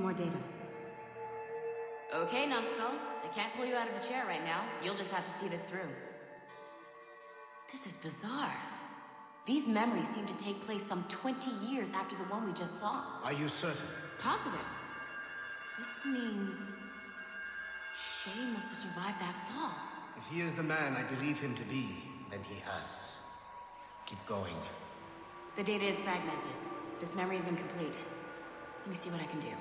more data. Okay, numbskull. I can't pull you out of the chair right now. You'll just have to see this through. This is bizarre. These memories seem to take place some 20 years after the one we just saw. Are you certain? Positive. This means... Shay must have survived that fall. If he is the man I believe him to be, then he has. Keep going. The data is fragmented. This memory is incomplete. Let me see what I can do.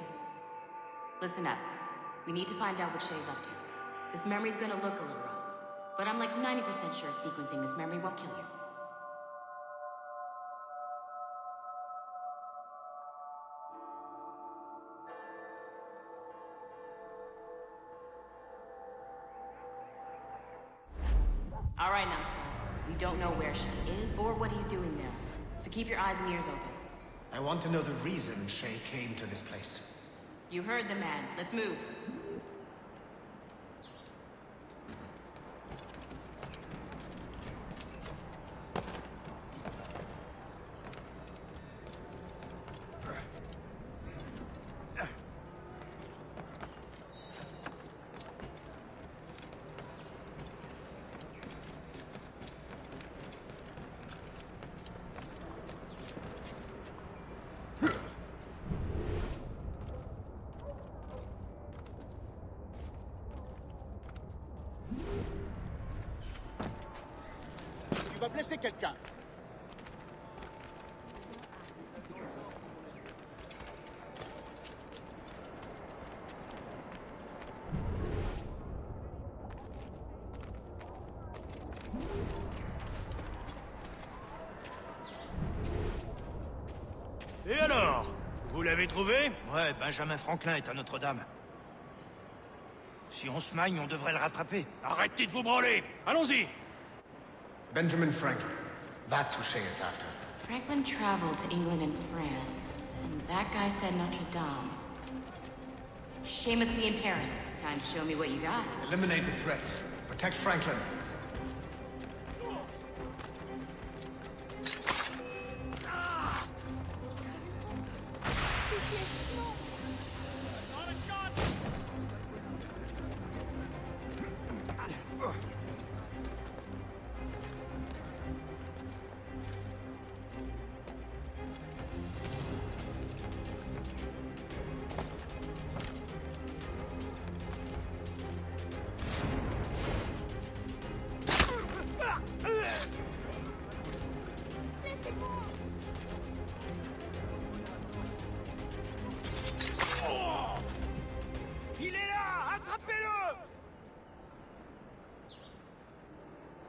Listen up. We need to find out what Shay's up to. This memory's gonna look a little rough, but I'm like 90% sure sequencing this memory won't kill you. All right, numbskull. We don't know where Shay is or what he's doing there, so keep your eyes and ears open. I want to know the reason Shay came to this place. You heard the man. Let's move. Tu vas blesser quelqu'un. Et alors? Vous l'avez trouvé? Ouais, Benjamin Franklin est à Notre-Dame. Si on se magne, on devrait le rattraper. Arrêtez de vous branler! Allons-y! Benjamin Franklin. That's who Shay is after. Franklin traveled to England and France, and that guy said Notre Dame. Shay must be in Paris. Time to show me what you got. Eliminate the threat. Protect Franklin. Il est là! Attrapez-le!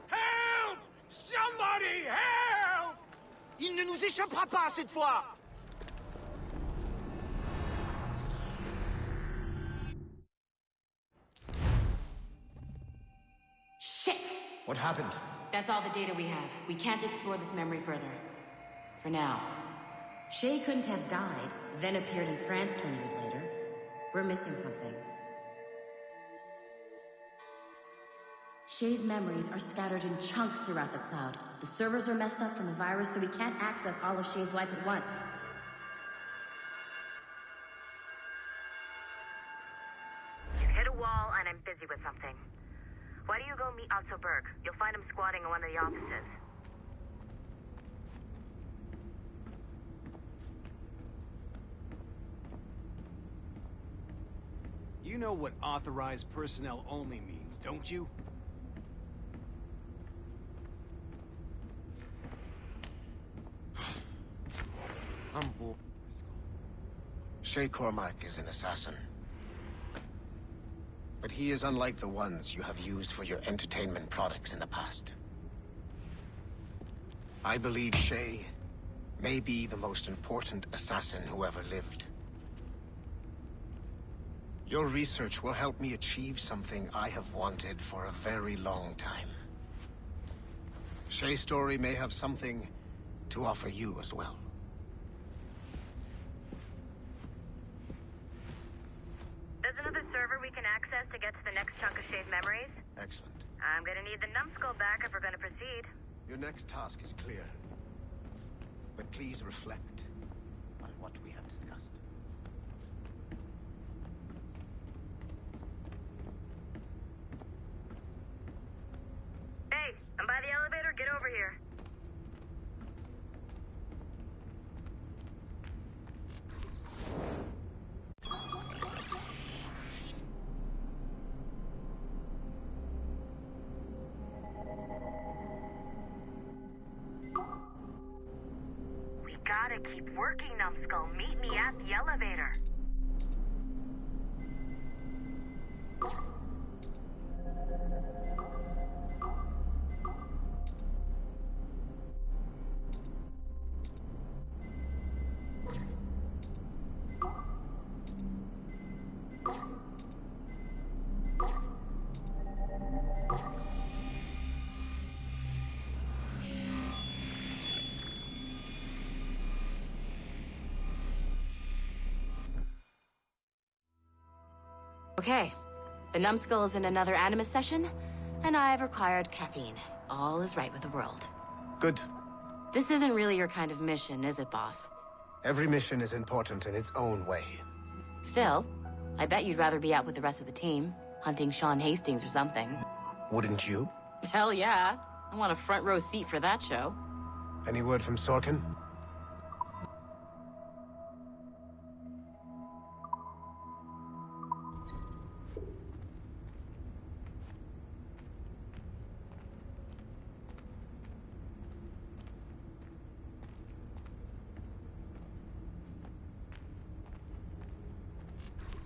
Help! Somebody help! Il ne nous échappera pas cette fois! Shit! What happened? That's all the data we have. We can't explore this memory further. For now. Shay couldn't have died, then appeared in France 20 years later. We're missing something. Shay's memories are scattered in chunks throughout the cloud. The servers are messed up from the virus, so we can't access all of Shay's life at once. You hit a wall, and I'm busy with something. Why don't you go meet Otto Berg? You'll find him squatting in one of the offices. You know what authorized personnel only means, don't you? I'm bored. Shay Cormac is an assassin. But he is unlike the ones you have used for your entertainment products in the past. I believe Shay may be the most important assassin who ever lived. Your research will help me achieve something I have wanted for a very long time. Shay's story may have something to offer you as well. There's another server we can access to get to the next chunk of Shay's memories. Excellent. I'm gonna need the numbskull back if we're gonna proceed. Your next task is clear. But please reflect on what we have discussed. Keep working, numbskull. Meet me at the elevator. Okay, the numbskull is in another Animus session, and I've required caffeine. All is right with the world. Good. This isn't really your kind of mission, is it, boss? Every mission is important in its own way. Still, I bet you'd rather be out with the rest of the team, hunting Sean Hastings or something. Wouldn't you? Hell yeah. I want a front row seat for that show. Any word from Sorkin?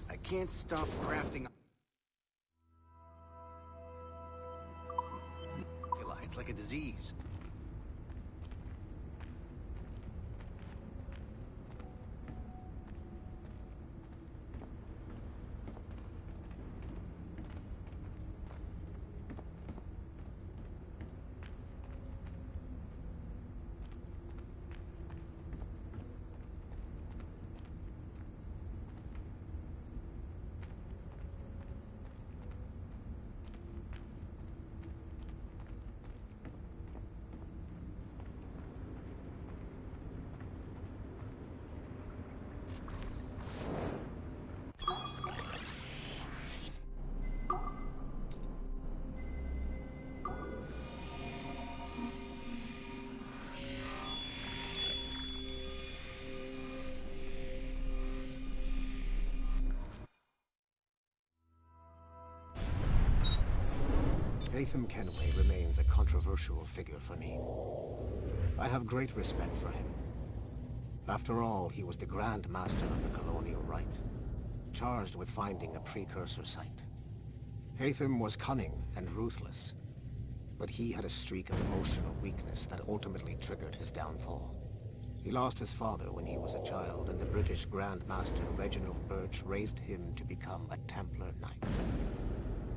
I can't stop crafting. It's like a disease. Nathan Kenway remains a controversial figure for me. I have great respect for him. After all, he was the Grand Master of the Colonial Rite, charged with finding a precursor site. Hatham was cunning and ruthless, but he had a streak of emotional weakness that ultimately triggered his downfall. He lost his father when he was a child, and the British Grand Master Reginald Birch raised him to become a Templar Knight.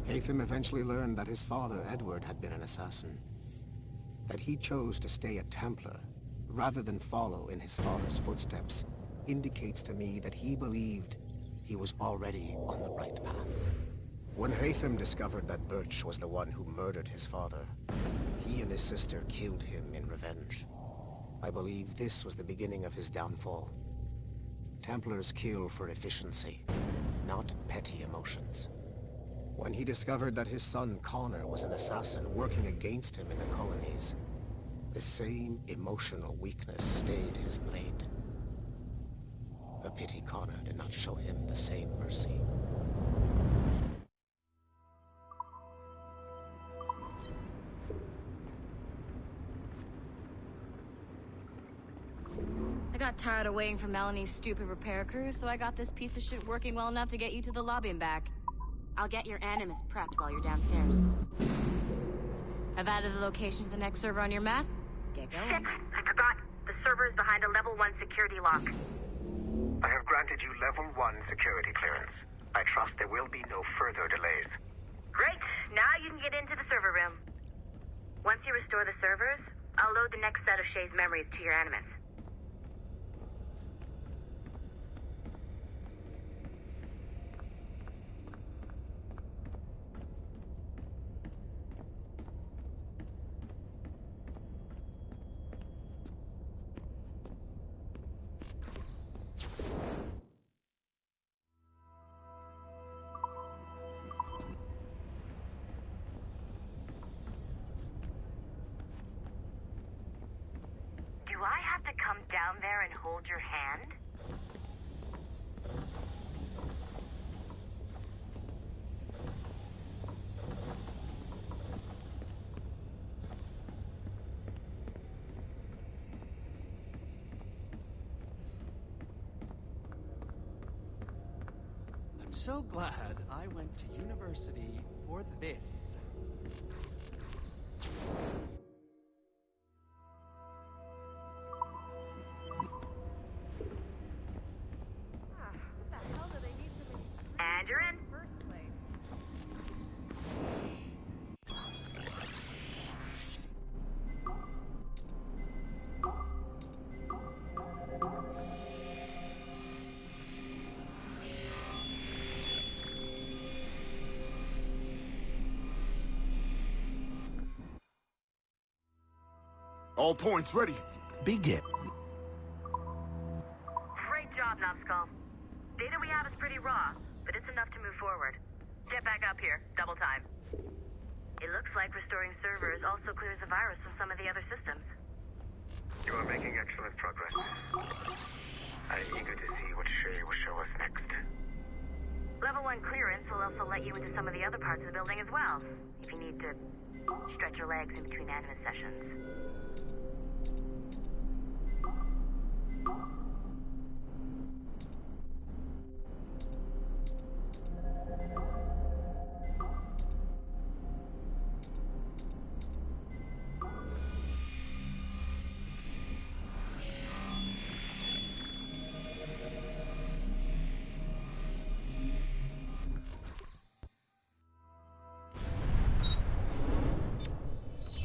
Hatham eventually learned that his father, Edward, had been an assassin. That he chose to stay a Templar, rather than follow in his father's footsteps, indicates to me that he believed he was already on the right path. When Hatham discovered that Birch was the one who murdered his father, he and his sister killed him in revenge. I believe this was the beginning of his downfall. Templars kill for efficiency, not petty emotions. When he discovered that his son Connor was an assassin working against him in the colonies, the same emotional weakness stayed his blade. A pity Connor did not show him the same mercy. I got tired of waiting for Melanie's stupid repair crew, so I got this piece of shit working well enough to get you to the lobby and back. I'll get your Animus prepped while you're downstairs. I've added the location to the next server on your map. Get going. Shit! I forgot. The server is behind a level 1 security lock. I have granted you level 1 security clearance. I trust there will be no further delays. Great! Now you can get into the server room. Once you restore the servers, I'll load the next set of Shay's memories to your Animus. Do I have to come down there and hold your hand? so glad I went to university for this. And you're in. All points ready. Begin. Great job, Numbskull. Data we have is pretty raw, but it's enough to move forward. Get back up here. Double time. It looks like restoring servers also clears the virus from some of the other systems. You are making excellent progress. I'm eager to see what Shay will show us next. Level 1 clearance will also let you into some of the other parts of the building as well, if you need to stretch your legs in between animus sessions.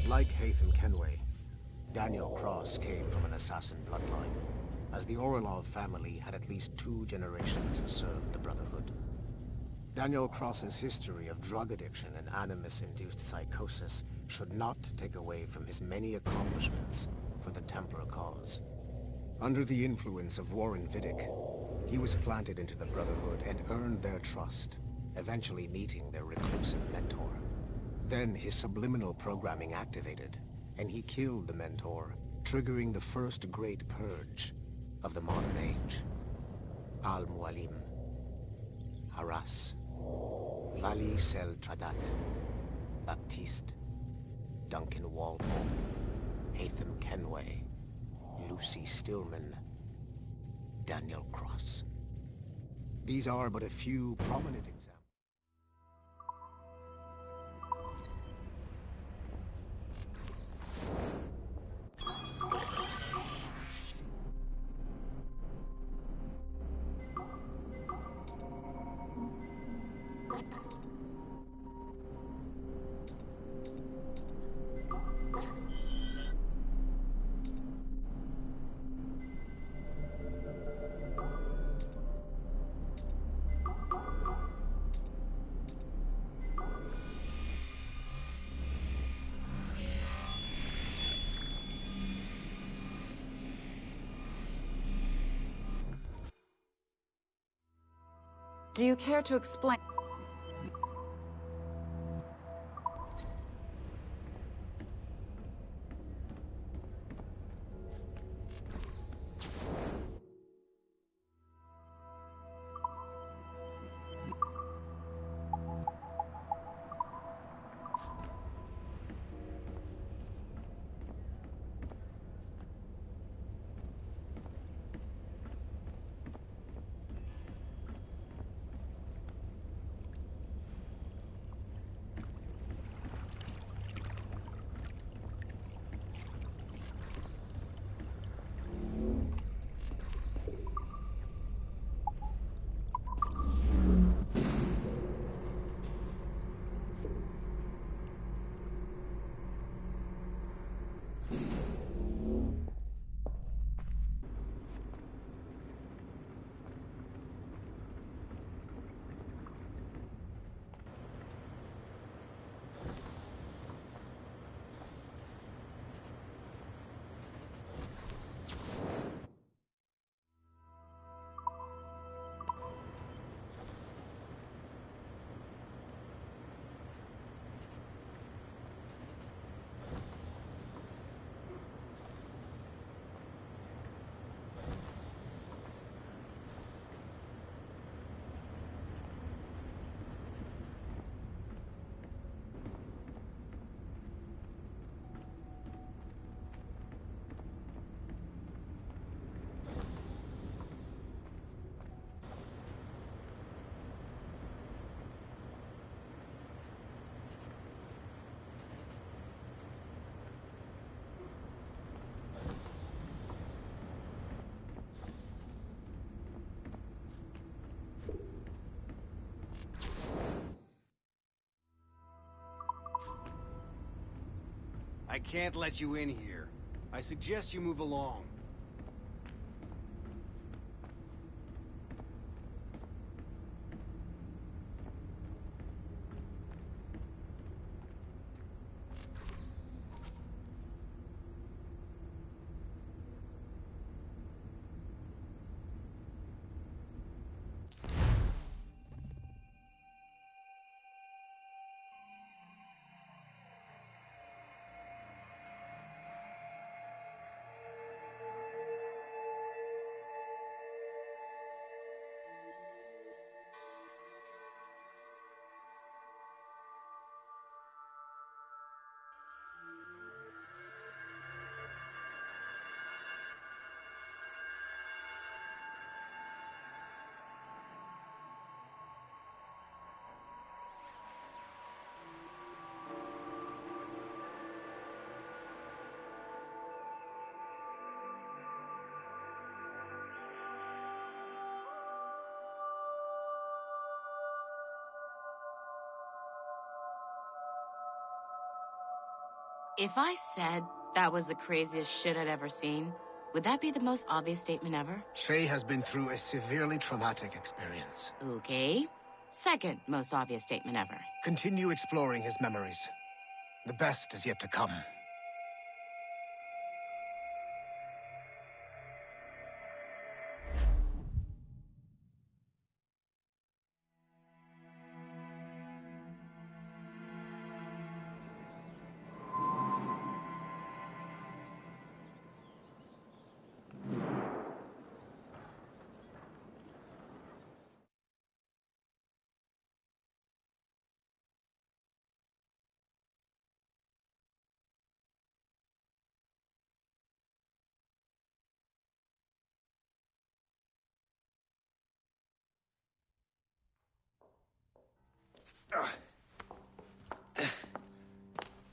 Like Haytham Kenway, Daniel Cross came from an assassin bloodline, as the Orlov family had at least 2 generations who served the Brotherhood. Daniel Cross's history of drug addiction and animus-induced psychosis should not take away from his many accomplishments for the Templar cause. Under the influence of Warren Vidic, he was planted into the Brotherhood and earned their trust, eventually meeting their reclusive mentor. Then his subliminal programming activated, and he killed the mentor, triggering the first great purge of the modern age. Al-Mualim, Haras, Vali Sel Tradat, Baptiste, Duncan Walpole, Haytham Kenway, Lucy Stillman, Daniel Cross. These are but a few prominent examples. Do you care to explain? I can't let you in here. I suggest you move along. If I said that was the craziest shit I'd ever seen, would that be the most obvious statement ever? Shay has been through a severely traumatic experience. Okay. Second most obvious statement ever. Continue exploring his memories. The best is yet to come.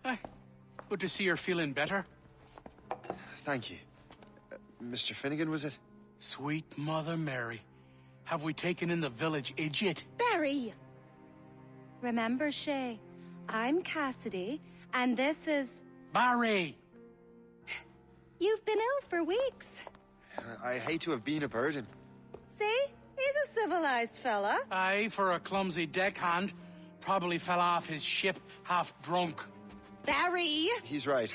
Hi. Good to see you're feeling better. Thank you. Mr. Finnegan, was it? Sweet Mother Mary. Have we taken in the village idiot? Barry! Remember, Shay, I'm Cassidy, and this is... Barry! You've been ill for weeks. I hate to have been a burden. See? He's a civilized fella. Aye, for a clumsy deckhand. Probably fell off his ship half drunk. Barry! He's right.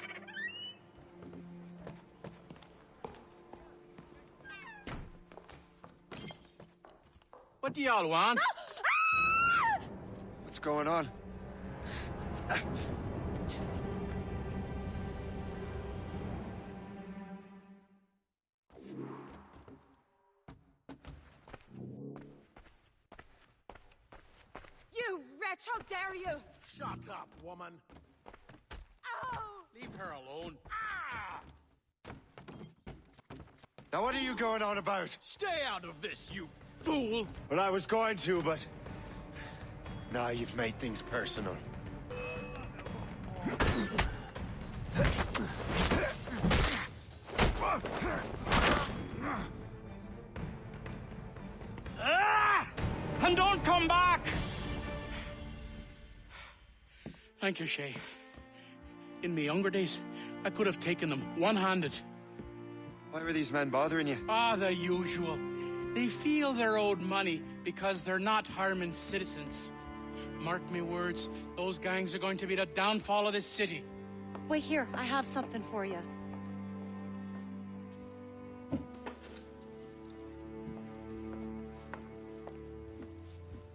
What do y'all want? What's going on? You wretch, how dare you! Shut up, woman. Ow! Leave her alone. Now what are you going on about? Stay out of this, you fool! Well, I was going to, but... Now you've made things personal. And don't come back! Thank you, Shay. In my younger days, I could have taken them one-handed. Why were these men bothering you? Ah, the usual. They feel they're owed money because they're not harming citizens. Mark me words, those gangs are going to be the downfall of this city. Wait here, I have something for you.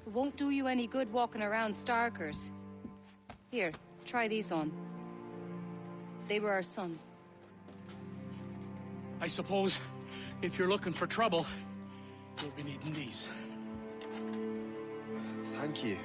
It won't do you any good walking around Starkers. Here, try these on. They were our sons. I suppose, if you're looking for trouble, you'll be needing these. Thank you.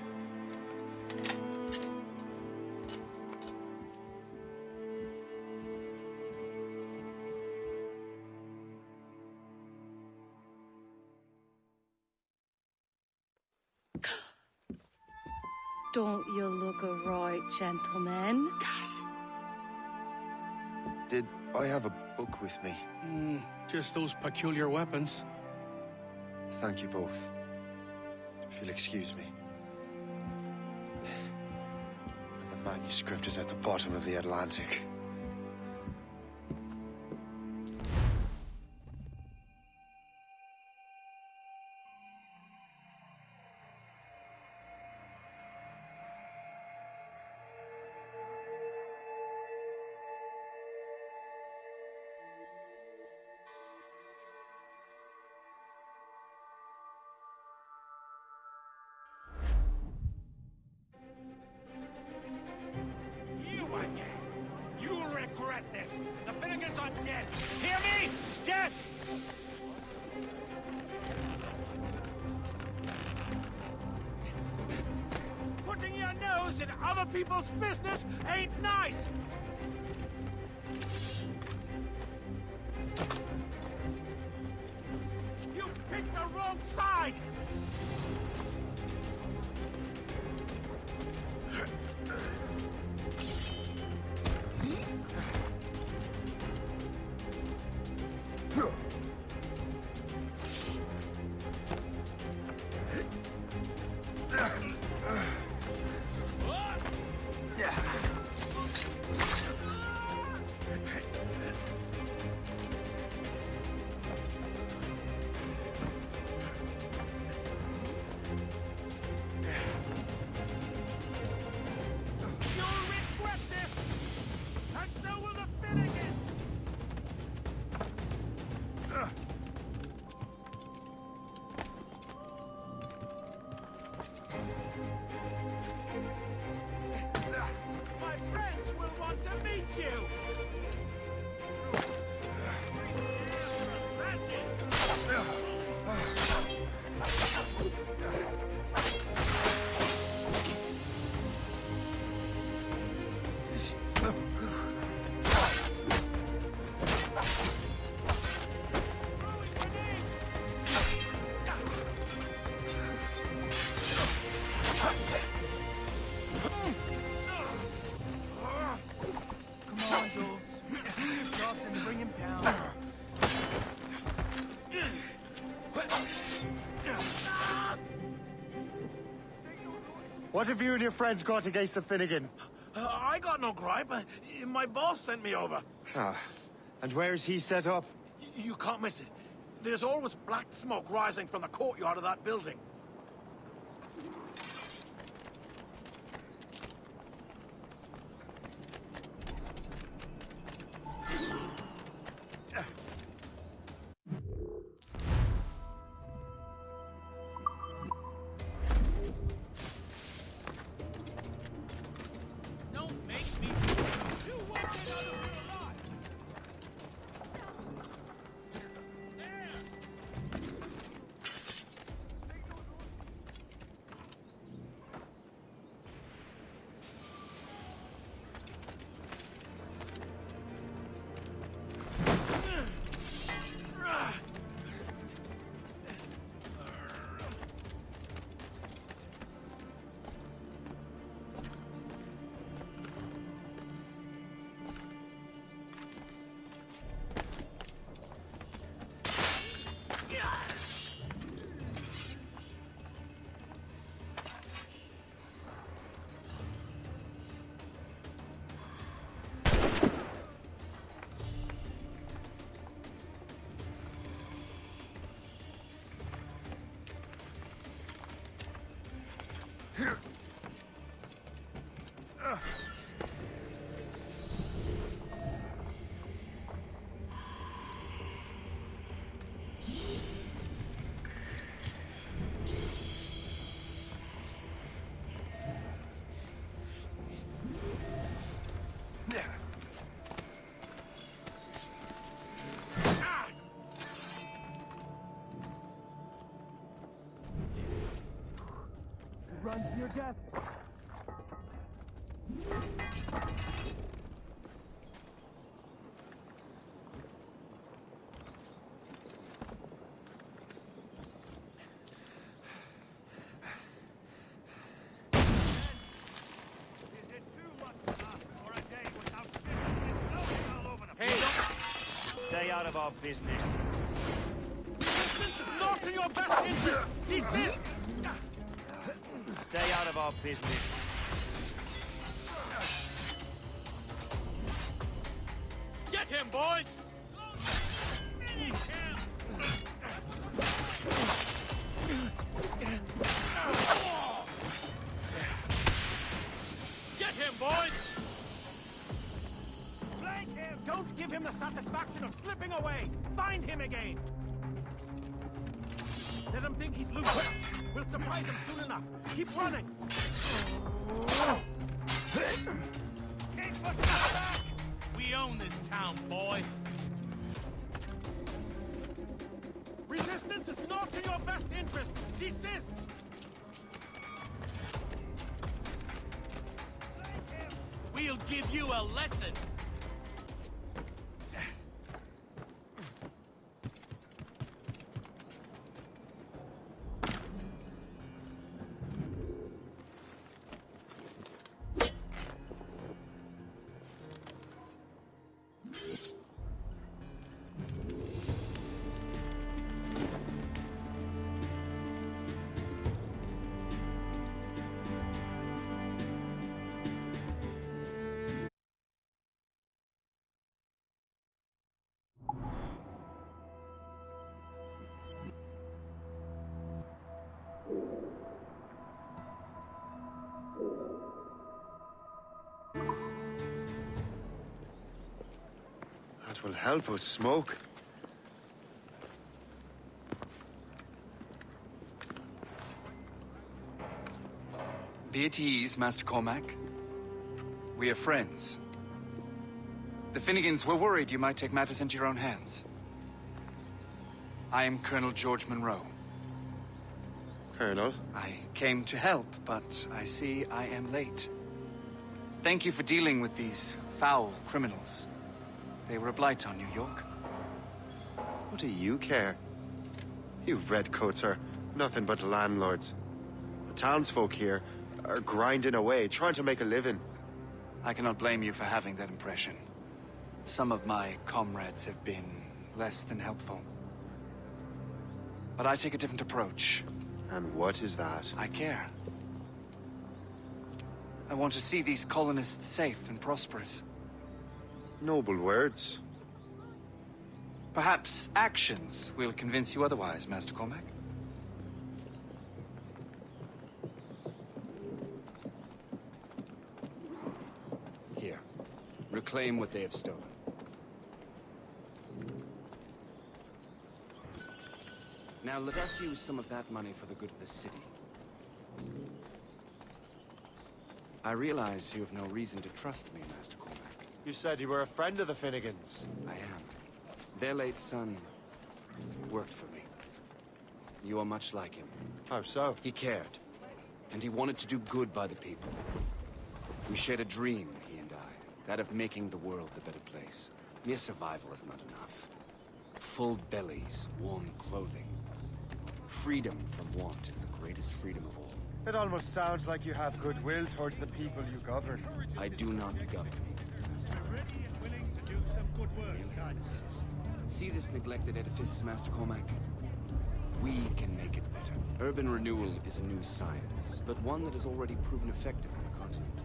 Don't you look a right gentleman? Gas. Did I have a book with me? Just those peculiar weapons. Thank you both. If you'll excuse me. The manuscript is at the bottom of the Atlantic. this! The Finnegans are dead! Hear me? Dead! Putting your nose in other people's business ain't nice! You picked the wrong side! What have you and your friends got against the Finnegans? I got no gripe. My boss sent me over. Ah, and where is he set up? You can't miss it. There's always black smoke rising from the courtyard of that building. Run to your death. Stay out of our business. This is not in your best interest. Desist. Stay out of our business. Get him, boys! Finish him! Get him, boys! Flank him! Don't give him the satisfaction of slipping away! Find him again! Let him think he's loose. We'll surprise him soon enough. Keep running! Keep us back! We own this town. town, boy. Resistance is not in your best interest. Desist! We'll give you a lesson. That will help us smoke. Be at ease, Master Cormac. We are friends. The Finnegans were worried you might take matters into your own hands. I am Colonel George Monroe. Colonel? I came to help, but I see I am late. Thank you for dealing with these foul criminals. They were a blight on New York. What do you care? You redcoats are nothing but landlords. The townsfolk here are grinding away, trying to make a living. I cannot blame you for having that impression. Some of my comrades have been less than helpful. But I take a different approach. And what is that? I care. I want to see these colonists safe and prosperous. Noble words. Perhaps actions will convince you otherwise, Master Cormac. Here. Reclaim what they have stolen. Now let us use some of that money for the good of the city. I realize you have no reason to trust me, Master Cormac. You said you were a friend of the Finnegans. I am. Their late son worked for me. You are much like him. How so? He cared, and he wanted to do good by the people. We shared a dream, he and I, that of making the world a better place. Mere survival is not enough. Full bellies, warm clothing. Freedom from want is the greatest freedom of all. It almost sounds like you have goodwill towards the people you govern. I do not govern. We're ready and willing to do some good work, guys. See this neglected edifice, Master Cormac? We can make it better. Urban renewal is a new science, but one that has already proven effective on the continent.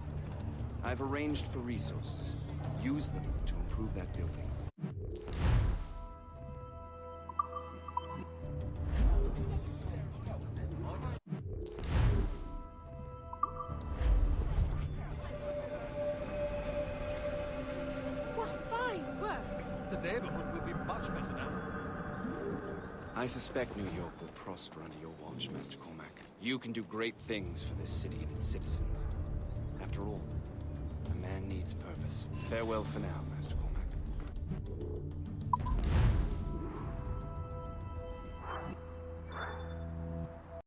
I've arranged for resources. Use them to improve that building. I suspect New York will prosper under your watch, Master Cormac. You can do great things for this city and its citizens. After all, a man needs purpose. Farewell for now, Master Cormac.